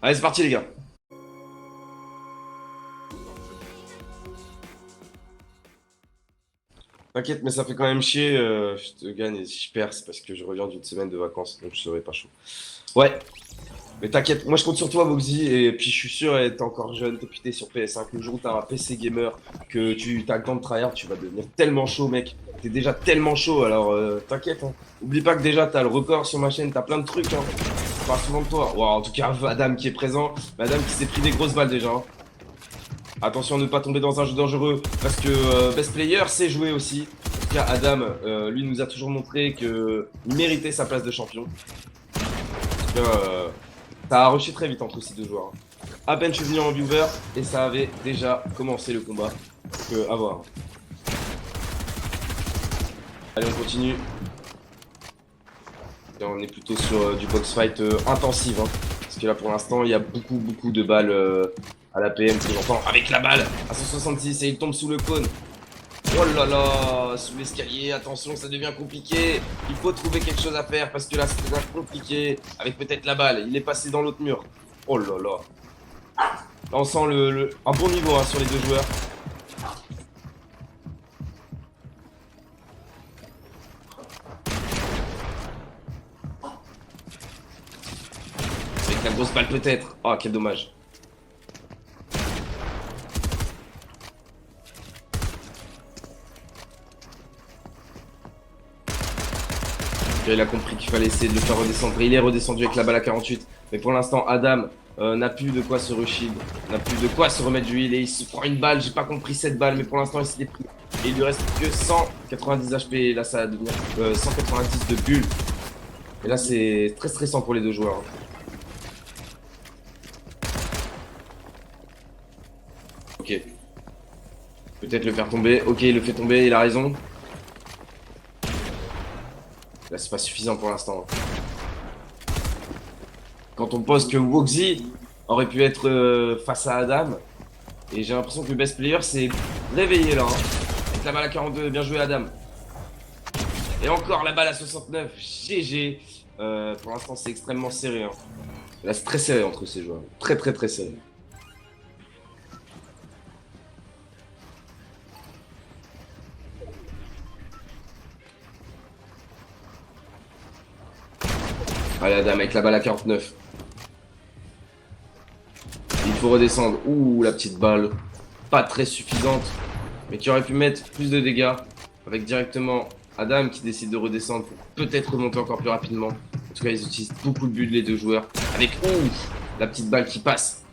Allez, c'est parti les gars. T'inquiète, mais ça fait quand même chier. Je te gagne et si je perds, c'est parce que je reviens d'une semaine de vacances, donc je serai pas chaud. Ouais, mais t'inquiète, moi je compte sur toi, Boxy, et puis je suis sûr, t'es encore jeune, t'es puté sur PS5. Le jour où t'as un PC gamer, que tu as le temps de tryhard, tu vas devenir tellement chaud, mec. T'es déjà tellement chaud, alors t'inquiète. Hein. Oublie pas que déjà t'as le record sur ma chaîne, t'as plein de trucs. Hein. Je parle souvent de toi. Wow, en tout cas, Adam qui est présent, Madame qui s'est pris des grosses balles déjà. Hein. Attention à ne pas tomber dans un jeu dangereux parce que Best Player sait jouer aussi. En tout cas, Adam, lui, nous a toujours montré qu'il méritait sa place de champion. En tout cas, ça a rushé très vite entre ces deux joueurs. Hein. À peine je suis venu en viewer et ça avait déjà commencé le combat. Donc, à voir. Allez, on continue. Et on est plutôt sur du box fight intensive. Hein. Parce que là, pour l'instant, il y a beaucoup de balles à la PM que j'entends avec la balle à 166 et il tombe sous le cône. Oh là là, sous l'escalier, attention, ça devient compliqué. Il faut trouver quelque chose à faire parce que là, c'est très compliqué. Avec peut-être la balle, il est passé dans l'autre mur. Oh là là. Là, on sent un bon niveau hein, sur les deux joueurs. Avec la grosse balle peut-être. Oh, quel dommage. Il a compris qu'il fallait essayer de le faire redescendre. Il est redescendu avec la balle à 48. Mais pour l'instant, Adam n'a plus de quoi se reshield, n'a plus de quoi se remettre du heal. Et il se prend une balle. J'ai pas compris cette balle, mais pour l'instant, il s'est pris. Et il lui reste que 190 HP. Et là, ça va devenir 190 de bulles. Et là, c'est très stressant pour les deux joueurs. Hein. Ok. Peut-être le faire tomber. Ok, il le fait tomber. Il a raison. Là, c'est pas suffisant pour l'instant. Quand on pense que Woxy aurait pu être face à Adam, et j'ai l'impression que le best player s'est réveillé là. Hein. Avec la balle à 42, bien joué Adam. Et encore la balle à 69, GG. Pour l'instant, c'est extrêmement serré. Hein. Là, c'est très serré entre ces joueurs. Très serré. Allez, Adam, avec la balle à 49. Il faut redescendre. Ouh, la petite balle. Pas très suffisante. Mais qui aurait pu mettre plus de dégâts. Avec directement Adam qui décide de redescendre pour peut-être remonter encore plus rapidement. En tout cas, ils utilisent beaucoup de buts les deux joueurs. Avec, ouh, la petite balle qui passe.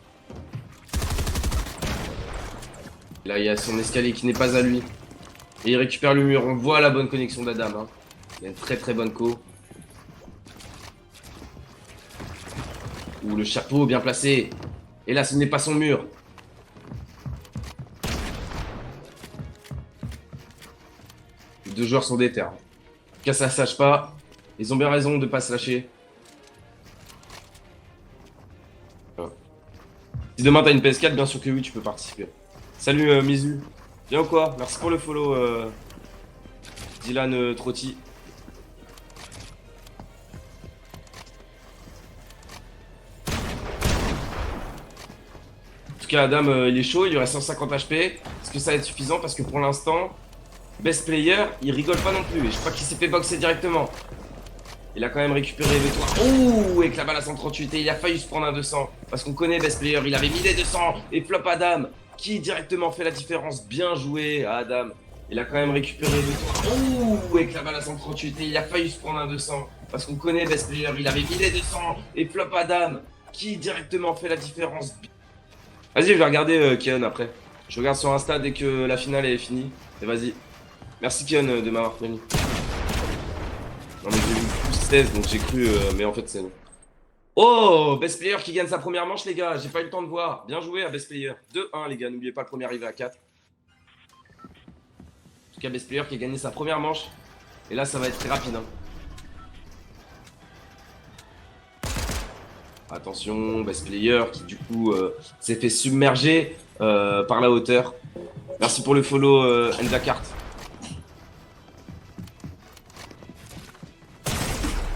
Là, il y a son escalier qui n'est pas à lui. Et il récupère le mur. On voit la bonne connexion d'Adam. Hein. Il y a une très bonne co. Ouh, le chapeau bien placé. Et là, ce n'est pas son mur. Les deux joueurs sont déter. En tout cas, ça ne sache pas. Ils ont bien raison de ne pas se lâcher. Si demain t'as une PS4, bien sûr que oui, tu peux participer. Salut Mizu. Bien ou quoi? Merci pour le follow, Dylan Trotti. En tout cas, Adam, il est chaud, il lui reste 150 HP. Est-ce que ça va être suffisant? Parce que pour l'instant, Best Player, il rigole pas non plus. Et je crois qu'il s'est fait boxer directement. Il a quand même récupéré le toit. Ouh, avec la balle à 138 et il a failli se prendre un 200. Parce qu'on connaît Best Player, il avait mis des 200. Et flop Adam, qui directement fait la différence. Bien joué à Adam. Il a quand même récupéré le toit. Ouh, avec la balle à 138 et il a failli se prendre un 200. Parce qu'on connaît Best Player, il avait mis des 200. Et flop Adam, qui directement fait la différence. Vas-y, je vais regarder Kion après. Je regarde sur Insta dès que la finale est finie. Et vas-y. Merci Kion de m'avoir prévenu. Non mais j'ai vu plus 16 donc j'ai cru mais en fait c'est non. Oh Best Player qui gagne sa première manche les gars, j'ai pas eu le temps de voir. Bien joué à Best Player. 2-1 les gars, n'oubliez pas le premier arrivé à 4. En tout cas Best Player qui a gagné sa première manche. Et là ça va être très rapide hein. Attention, Best Player qui du coup s'est fait submerger par la hauteur. Merci pour le follow Enzakart.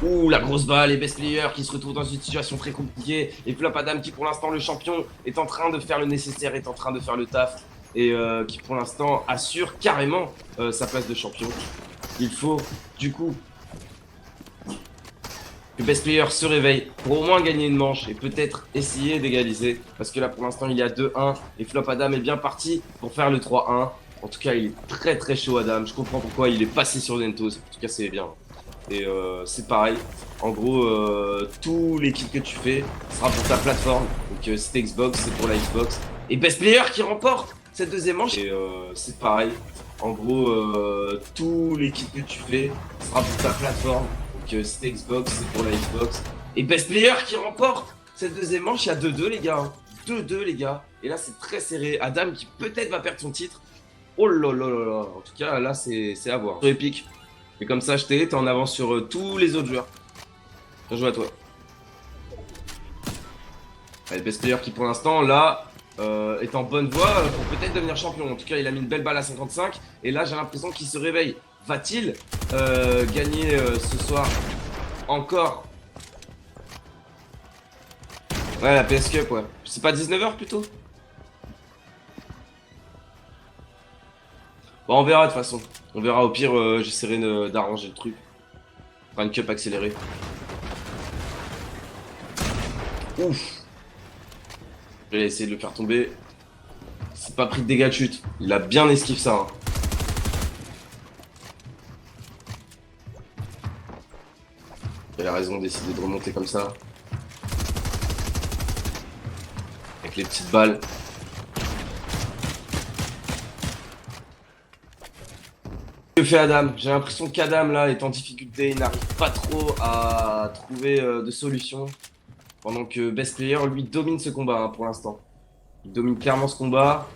Ouh, Ouh, la grosse balle et Best Player qui se retrouve dans une situation très compliquée. Et Flop Adam qui pour l'instant le champion est en train de faire le nécessaire, est en train de faire le taf. Et qui pour l'instant assure carrément sa place de champion. Il faut du coup que Best Player se réveille pour au moins gagner une manche et peut-être essayer d'égaliser. Parce que là pour l'instant il y a 2-1 et Flop Adam est bien parti pour faire le 3-1. En tout cas il est très très chaud Adam, je comprends pourquoi il est passé sur Dentos, en tout cas c'est bien. Et c'est pareil, en gros tous les kills que tu fais sera pour ta plateforme. Donc c'est Xbox, c'est pour la Xbox. Et Best Player qui remporte cette deuxième manche. Et c'est pareil, en gros tous les kills que tu fais sera pour ta plateforme. Donc c'est Xbox, c'est pour la Xbox. Et Best Player qui remporte cette deuxième manche, il y a 2-2 les gars. 2-2 les gars. Et là c'est très serré. Adam qui peut-être va perdre son titre. Oh là là là là. En tout cas là c'est à voir. Sur Epic. Et comme ça, t'es en avance sur tous les autres joueurs. Bien joué à toi. Allez, Best Player qui pour l'instant, là, est en bonne voie pour peut-être devenir champion. En tout cas, il a mis une belle balle à 55. Et là, j'ai l'impression qu'il se réveille. Va-t-il gagner ce soir encore? Ouais, la PS Cup, ouais. C'est pas 19h plutôt? Bon, on verra de toute façon. On verra, au pire, j'essaierai d'arranger le truc. Enfin, une cup accélérée. Ouf. J'ai essayé de le faire tomber. C'est pas pris de dégâts de chute. Il a bien esquivé ça. Hein. Il a raison de décider de remonter comme ça. Avec les petites balles. Que fait Adam? J'ai l'impression qu'Adam là est en difficulté, il n'arrive pas trop à trouver de solution. Pendant que Best Player lui domine ce combat hein, pour l'instant. Il domine clairement ce combat.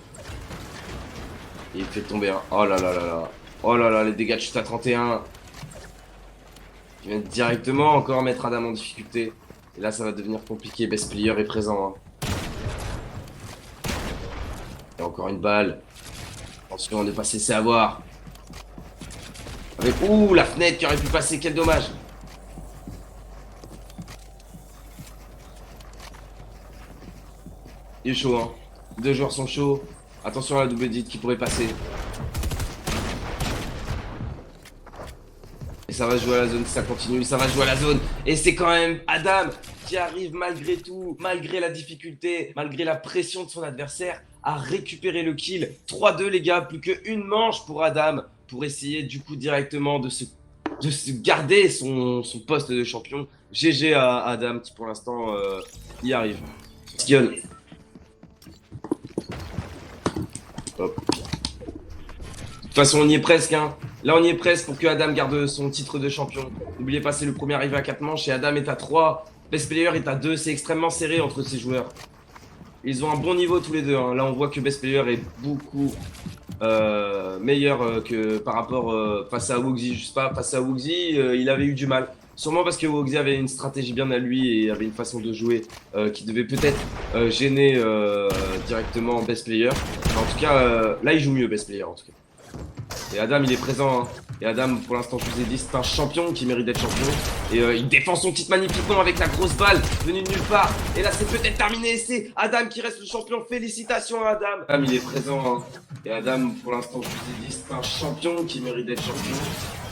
Et il fait tomber un. Oh là là là là. Oh là là, les dégâts de chute à 31. Il vient directement encore mettre Adam en difficulté. Et là ça va devenir compliqué, Best Player est présent. Hein. Et encore une balle. Attention, on ne pas se laisser avoir. Avec, ouh, la fenêtre qui aurait pu passer, quel dommage. Il est chaud, hein. Deux joueurs sont chauds. Attention à la double edit qui pourrait passer. Et ça va jouer à la zone si ça continue, ça va jouer à la zone. Et c'est quand même Adam qui arrive malgré tout, malgré la difficulté, malgré la pression de son adversaire, à récupérer le kill. 3-2 les gars, plus qu'une manche pour Adam. Pour essayer du coup directement de se garder son poste de champion. GG à Adam qui pour l'instant y arrive. Skill. Hop. De toute façon on y est presque hein. Là on y est presque pour que Adam garde son titre de champion. N'oubliez pas c'est le premier arrivé à 4 manches et Adam est à 3. Best Player est à 2. C'est extrêmement serré entre ces joueurs. Ils ont un bon niveau tous les deux. Hein. Là on voit que Best Player est beaucoup meilleur que par rapport face à Woxy. Je sais pas, face à Woxy, il avait eu du mal. Sûrement parce que Woxy avait une stratégie bien à lui et avait une façon de jouer qui devait peut-être gêner directement Best Player. Enfin, en tout cas, là il joue mieux Best Player en tout cas. Et Adam il est présent. Hein. Et Adam pour l'instant je vous ai dit c'est un champion qui mérite d'être champion. Et il défend son titre magnifiquement avec la grosse balle venue de nulle part. Et là c'est peut-être terminé et c'est Adam qui reste le champion. Félicitations à Adam. Adam il est présent. Hein. Et Adam pour l'instant je vous ai dit c'est un champion qui mérite d'être champion.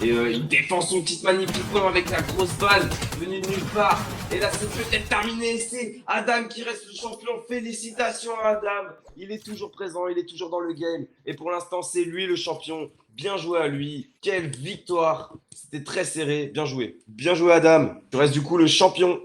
Et il défend son titre magnifiquement avec la grosse balle venue de nulle part. Et là c'est peut-être terminé et c'est Adam qui reste le champion. Félicitations à Adam. Il est toujours présent, il est toujours dans le game. Et pour l'instant c'est lui le champion. Bien joué à lui. Quelle victoire. C'était très serré. Bien joué. Bien joué Adam. Tu restes du coup le champion